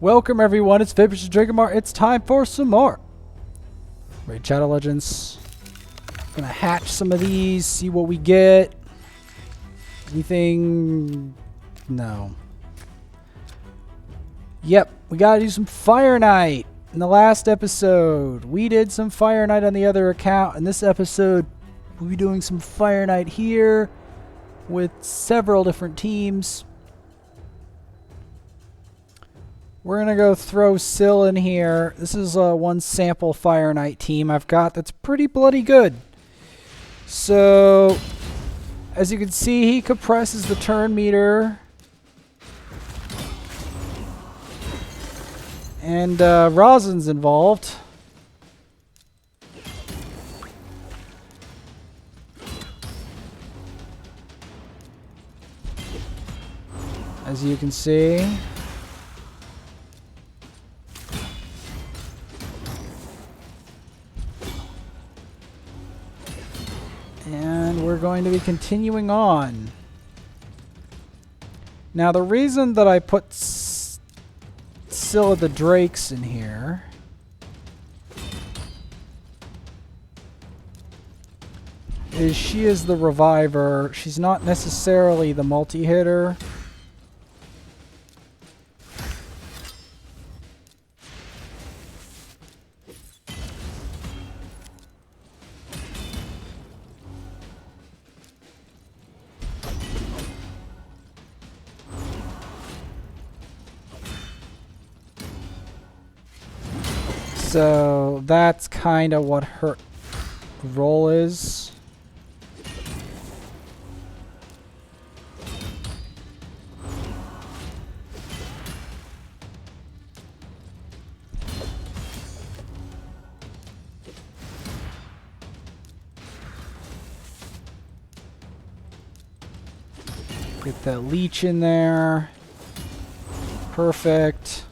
Welcome everyone, it's Vapors Dragonmar. It's time for some more Raid Shadow Legends. Gonna hatch some of these, see what we get. Anything? No. Yep, we gotta do some Fireknight. In the last episode, we did some Fireknight on the other account. In this episode, we'll be doing some Fireknight here with several different teams. We're going to go throw Syl in here. This is one sample Fireknight team I've got that's pretty bloody good. So, as you can see, he compresses the turn meter. And Rhazin's involved. As you can see. And we're going to be continuing on. Now the reason that I put Syl the Drakes in here is she is the reviver. She's not necessarily the multi-hitter. So that's kind of what her role is. Get that leech in there. Perfect.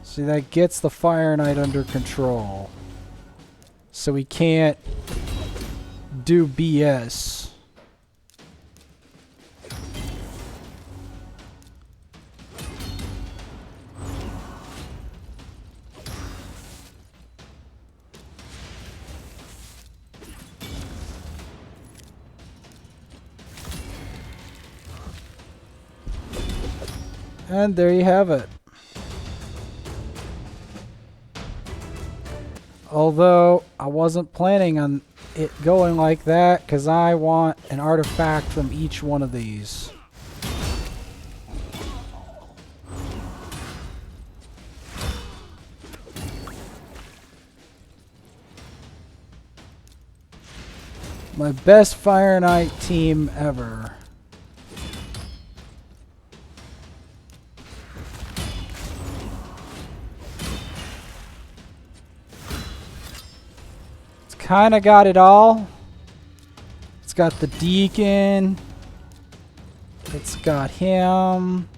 See, that gets the Fireknight under control. So we can't do BS. And there you have it. Although, I wasn't planning on it going like that, because I want an artifact from each one of these. My best Fireknight team ever. Kind of got it all. It's got the Deacon. It's got him.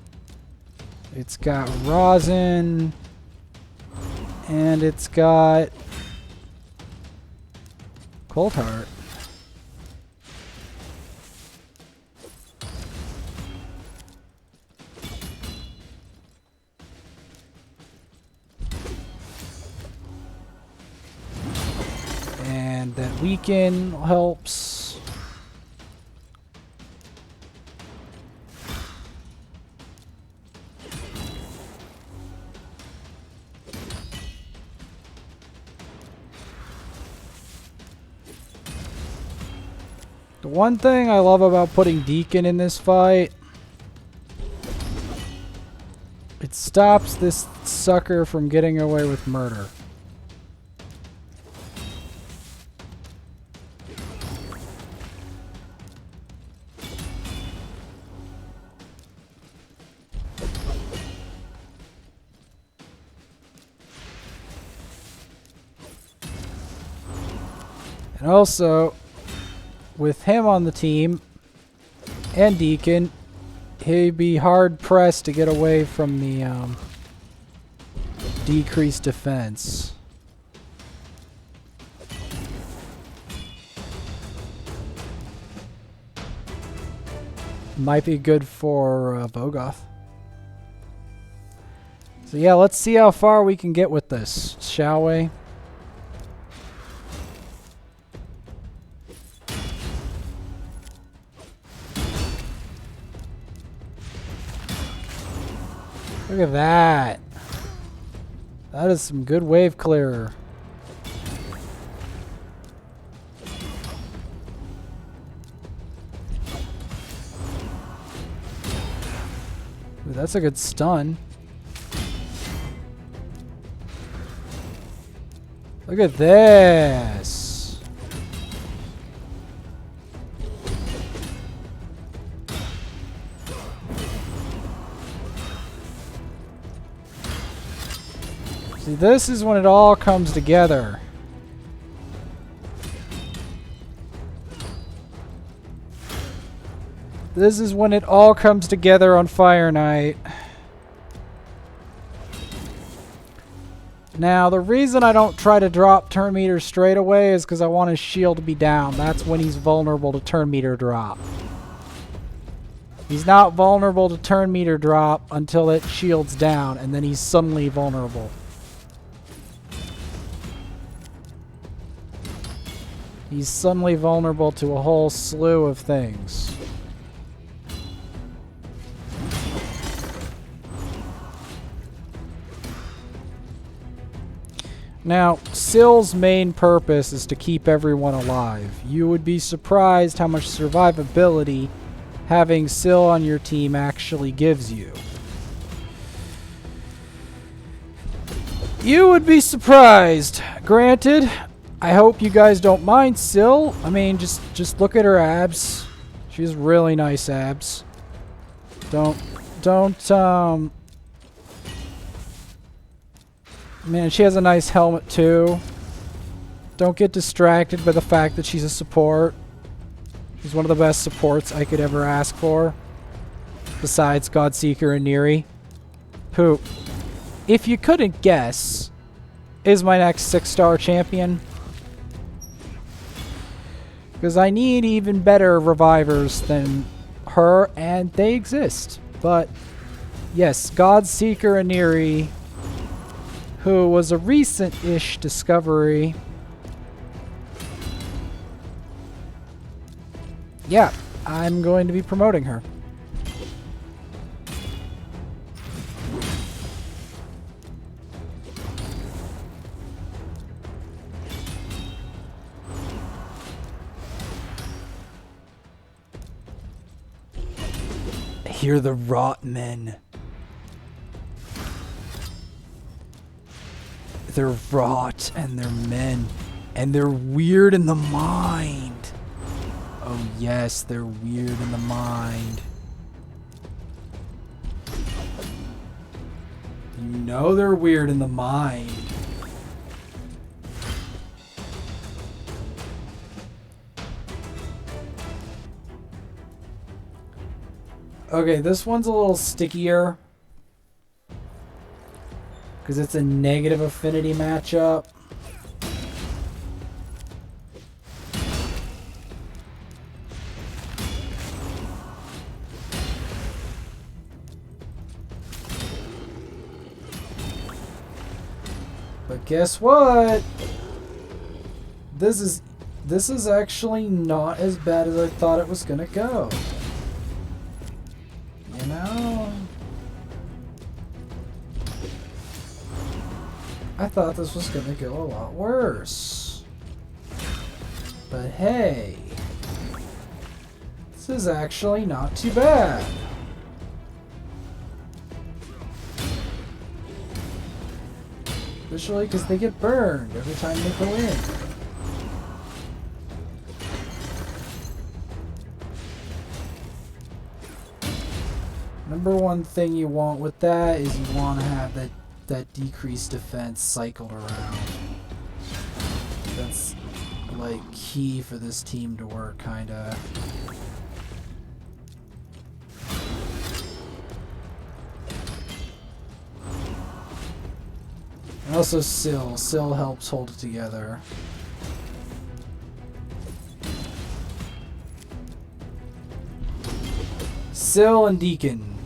It's got Rhazin. And it's got Coldheart. And that weaken helps. The one thing I love about putting Deacon in this fight, it stops this sucker from getting away with murder. And also, with him on the team, and Deacon, he'd be hard-pressed to get away from the decreased defense. Might be good for Bogoth. So yeah, let's see how far we can get with this, shall we? Look at that. That is some good wave clearer. Ooh, that's a good stun. Look at this. See, this is when it all comes together. This is when it all comes together on Fireknight. Now, the reason I don't try to drop turn meter straight away is because I want his shield to be down. That's when he's vulnerable to turn meter drop. He's not vulnerable to turn meter drop until it shields down, and then he's suddenly vulnerable. He's suddenly vulnerable to a whole slew of things. Now, Sill's main purpose is to keep everyone alive. You would be surprised how much survivability having Sill on your team actually gives you. You would be surprised. Granted, I hope you guys don't mind Sill. I mean, just look at her abs. She has really nice abs. Man, she has a nice helmet too. Don't get distracted by the fact that she's a support. She's one of the best supports I could ever ask for. Besides Godseeker and Neri. Who, if you couldn't guess, is my next 6-star champion. Because I need even better revivers than her, and they exist. But, yes, Godseeker and Neri, who was a recent-ish discovery. Yeah, I'm going to be promoting her. I hear the rot men. They're rot and they're men. And they're weird in the mind. Oh yes, they're weird in the mind. You know they're weird in the mind. Okay, this one's a little stickier. Because it's a negative affinity matchup. But guess what? This is actually not as bad as I thought it was gonna go. You know? I thought this was gonna go a lot worse. But hey, this is actually not too bad. Especially because they get burned every time they go in. Number one thing you want with that is you want to have that decreased defense cycled around. That's like key for this team to work, kinda. And also Sill. Sill helps hold it together. Sill and Deacon.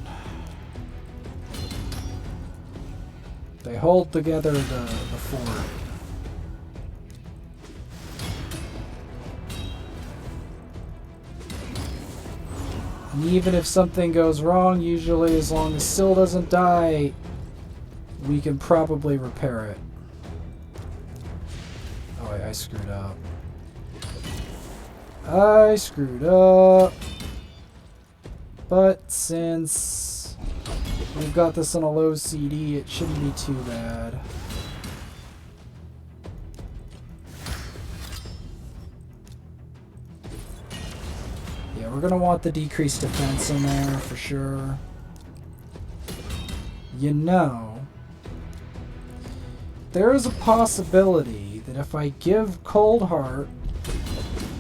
They hold together the fort. And even if something goes wrong, usually as long as Syl doesn't die, we can probably repair it. Oh wait, I screwed up. I screwed up. But since we've got this on a low CD, it shouldn't be too bad. Yeah, we're gonna want the decreased defense in there for sure. You know, there is a possibility that if I give Coldheart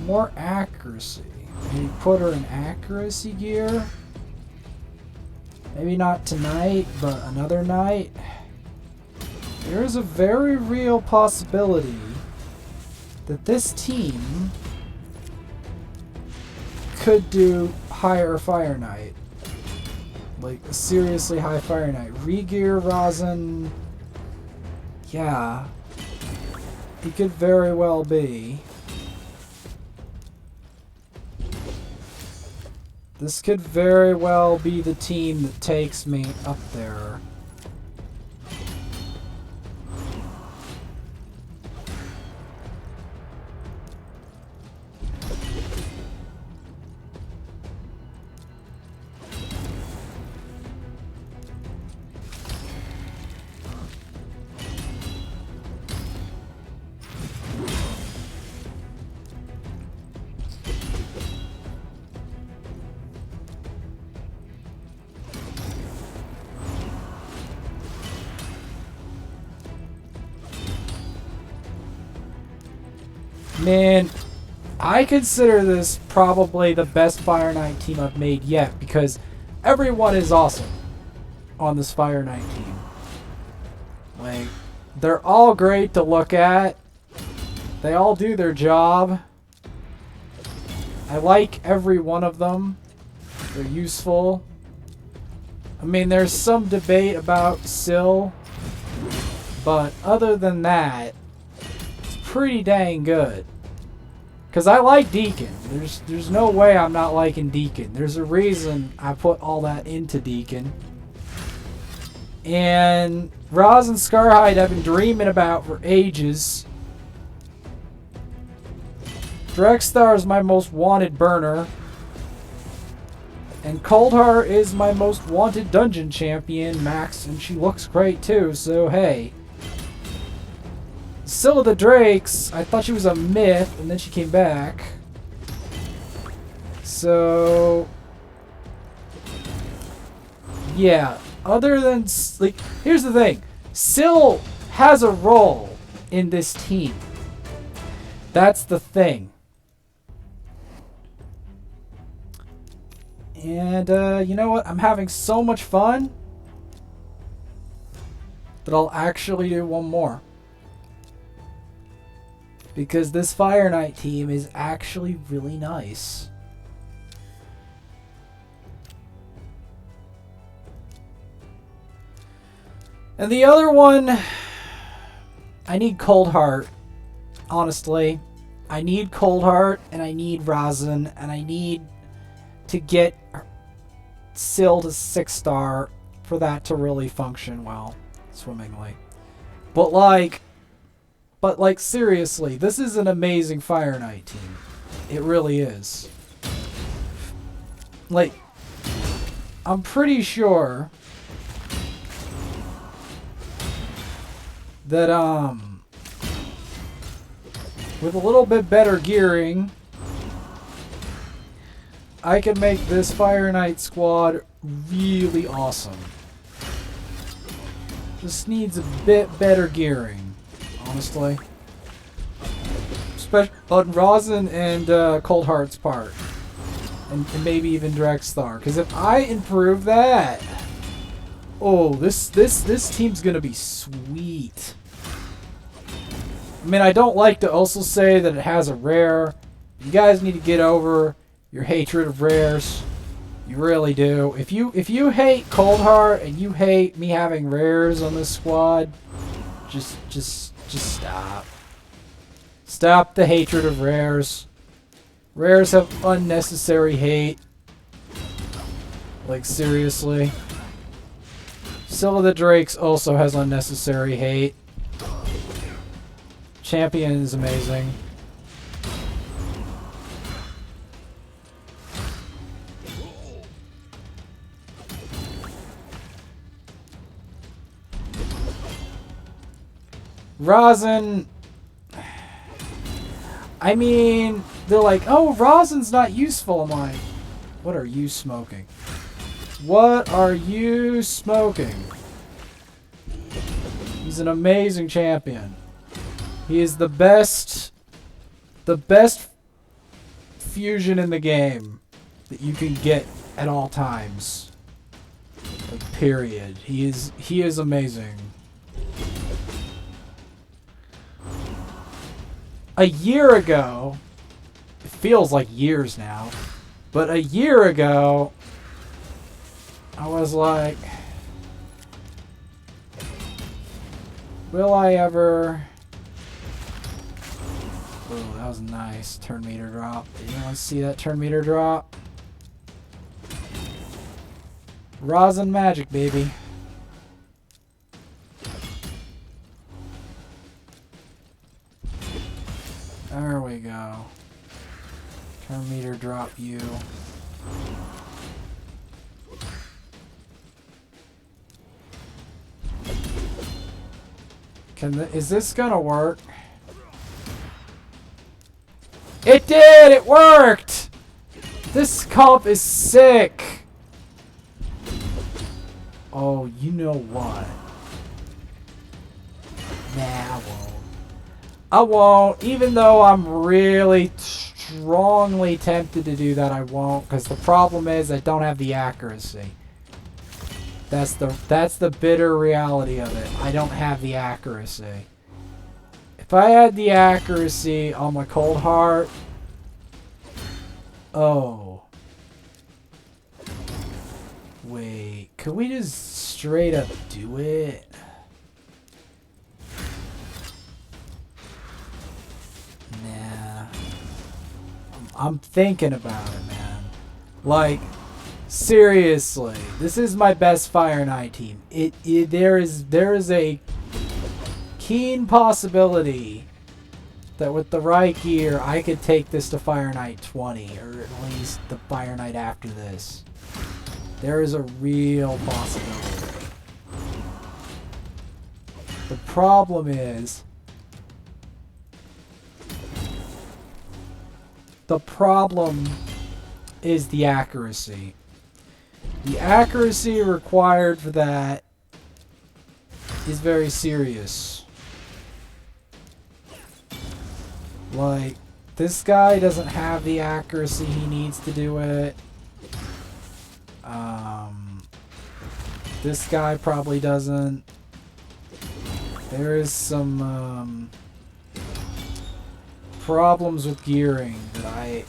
more accuracy, maybe put her in accuracy gear, maybe not tonight, but another night, there is a very real possibility that this team could do higher Fireknight. Like, a seriously high Fireknight. Regear Rhazin, yeah, it could very well be. This could very well be the team that takes me up there. Man, I consider this probably the best Fireknight team I've made yet, because everyone is awesome on this Fireknight team. Like, they're all great to look at. They all do their job. I like every one of them. They're useful. I mean, there's some debate about Syl, but other than that, it's pretty dang good. Because I like Deacon. There's no way I'm not liking Deacon. There's a reason I put all that into Deacon. And Roz and Scarhide I've been dreaming about for ages. Drexthar is my most wanted burner. And Coldheart is my most wanted dungeon champion, Max, and she looks great too, so hey. Syl of the Drakes, I thought she was a myth, and then she came back. So, yeah, other than, like, here's the thing. Syl has a role in this team. That's the thing. And, you know what? I'm having so much fun that I'll actually do one more. Because this Fireknight team is actually really nice. And the other one, I need Coldheart. Honestly, I need Coldheart, and I need Rhazin, and I need to get Syl to 6-star for that to really function well, swimmingly. But like, seriously, this is an amazing Fireknight team. It really is. Like, I'm pretty sure that, with a little bit better gearing, I can make this Fireknight squad really awesome. Just needs a bit better gearing. Honestly. Especially on Rhazin and Coldheart's part. And maybe even Drexthar. Because if I improve that, oh, this team's gonna be sweet. I mean, I don't like to also say that it has a rare. You guys need to get over your hatred of rares. You really do. If you hate Cold Heart and you hate me having rares on this squad, just stop. Stop the hatred of rares. Rares have unnecessary hate. Like, seriously. Scylla the Drakes also has unnecessary hate. Champion is amazing. Rhazin, I mean, they're like, oh, Rhazin's not useful. I'm like, what are you smoking? What are you smoking? He's an amazing champion. He is the best fusion in the game that you can get at all times. Like, period. He is amazing. A year ago, it feels like years now, but a year ago, I was like, will I ever... Oh, that was nice. Turn meter drop. You want to see that turn meter drop? Rhazin magic, baby. There we go. Turn meter drop you. Is this gonna work? It did! It worked! This comp is sick! Oh, you know what? Nah, I won't. I won't, even though I'm really strongly tempted to do that, I won't, because the problem is I don't have the accuracy. That's the bitter reality of it. I don't have the accuracy. If I had the accuracy on my Cold Heart... Oh. Wait, could we just straight up do it? Nah. I'm thinking about it, man. Like, seriously, this is my best Fireknight team. There is a keen possibility that with the right gear, I could take this to Fireknight 20, or at least the Fireknight after this. There is a real possibility. The problem is, the accuracy. The accuracy required for that is very serious. Like, this guy doesn't have the accuracy he needs to do it. This guy probably doesn't. There is some problems with gearing that I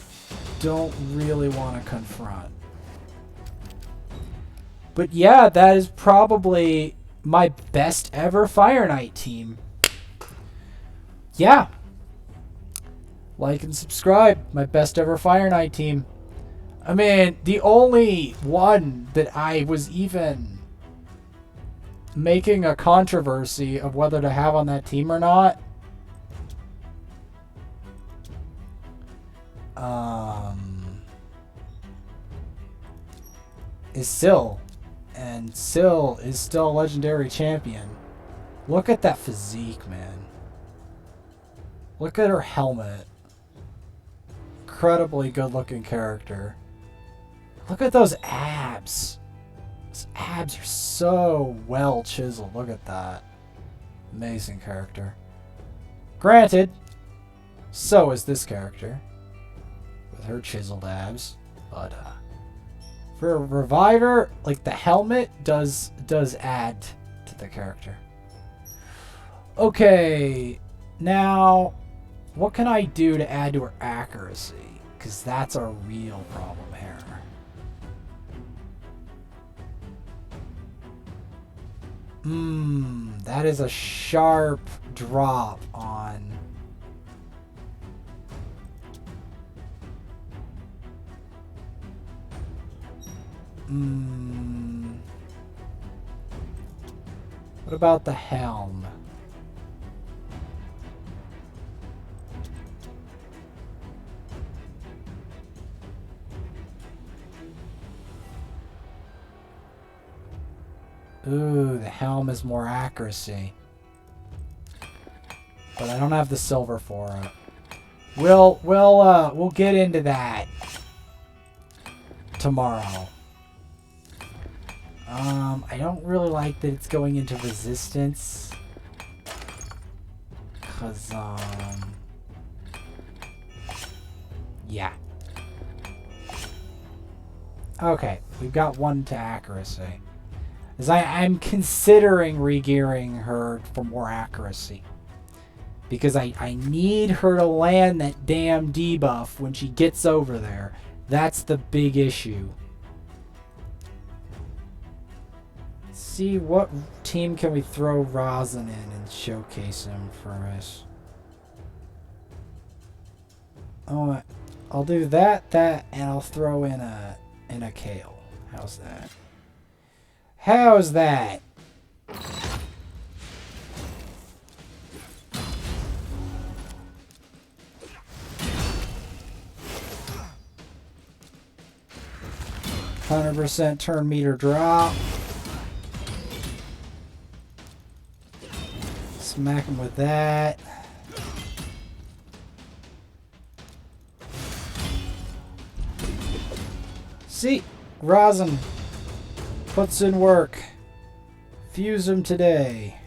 don't really want to confront. But yeah, that is probably my best ever Fireknight team. Yeah. Like and subscribe. My best ever Fireknight team. I mean, the only one that I was even making a controversy of whether to have on that team or not is Syl. And Syl is still a legendary champion. Look at that physique, man. Look at her helmet. Incredibly good looking character. Look at those abs. Those abs are so well chiseled. Look at that. Amazing character. Granted, so is this character. With her chiseled abs. But for a reviver, like the helmet does add to the character. Okay, now what can I do to add to her accuracy? Because that's a real problem here. That is a sharp drop on... What about the helm? Ooh, the helm is more accuracy. But I don't have the silver for it. We'll get into that tomorrow. I don't really like that it's going into resistance. 'Cause, yeah. Okay, we've got 1 to accuracy. As I'm considering regearing her for more accuracy. Because I need her to land that damn debuff when she gets over there. That's the big issue. Let's see what team can we throw Rhazin in and showcase him for us. Oh, I'll do that, and I'll throw in a Kale. How's that? How's that? %, turn meter drop. Smack him with that. See, Rhazin puts in work. Fuse him today.